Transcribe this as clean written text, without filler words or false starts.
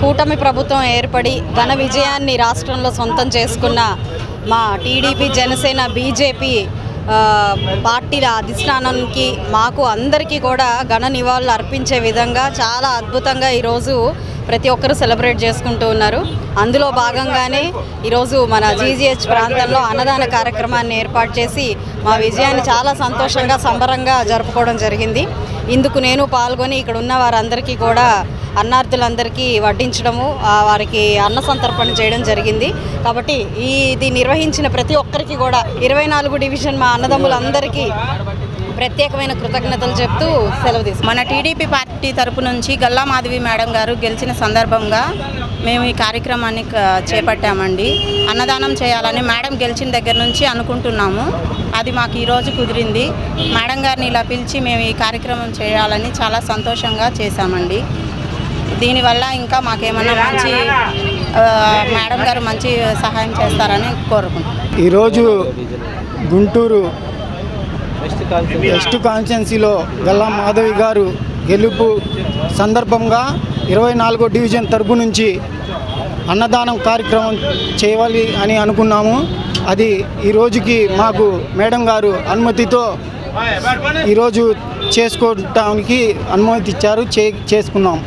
కూటమి ప్రభుత్వం ఏర్పడి ఘన విజయాన్ని రాష్ట్రంలో సొంతం చేసుకున్న మా టీడీపీ, జనసేన, బీజేపీ పార్టీల అధిష్టానానికి మాకు అందరికీ కూడా ఘన నివాళులు అర్పించే విధంగా చాలా అద్భుతంగా ఈరోజు ప్రతి ఒక్కరూ సెలబ్రేట్ చేసుకుంటూ ఉన్నారు. అందులో భాగంగానే ఈరోజు మన జీజీహెచ్ ప్రాంతంలో అన్నదాన కార్యక్రమాన్ని ఏర్పాటు చేసి మా విజయాన్ని చాలా సంతోషంగా సంబరంగా జరుపుకోవడం జరిగింది. ఇందుకు నేను పాల్గొని ఇక్కడ ఉన్న వారందరికీ కూడా అన్నార్థులందరికీ వడ్డించడము, వారికి అన్న సంతర్పణ చేయడం జరిగింది. కాబట్టి ఇది నిర్వహించిన ప్రతి ఒక్కరికి కూడా 24 డివిజన్ మా అన్నదమ్ములందరికీ ప్రత్యేకమైన కృతజ్ఞతలు చెప్తూ సెలవు తీసుకున్నాం. మన టీడీపీ పార్టీ తరపు నుంచి గల్లా మాధవి మేడం గారు గెలిచిన సందర్భంగా మేము ఈ కార్యక్రమాన్ని చేపట్టామండి. అన్నదానం చేయాలని మేడం గెలిచిన దగ్గర నుంచి అనుకుంటున్నాము. అది మాకు ఈరోజు కుదిరింది. మేడం గారిని ఇలా పిలిచి మేము ఈ కార్యక్రమం చేయాలని చాలా సంతోషంగా చేశామండి. దీనివల్ల ఇంకా మాకేమన్నా మంచి మేడం గారు మంచి సహాయం చేస్తారని కోరుకుంటున్నాం. ఈరోజు గుంటూరు వెస్ట్ కాన్స్టిట్యున్సీలో గల్లా మాధవి గారు గెలుపు సందర్భంగా 24వ డివిజన్ తరపు నుంచి అన్నదానం కార్యక్రమం చేయాలి అని అనుకున్నాము. అది ఈరోజుకి మాకు మేడం గారు అనుమతితో ఈరోజు చేసుకోవటానికి అనుమతి ఇచ్చారు. చేసుకున్నాం.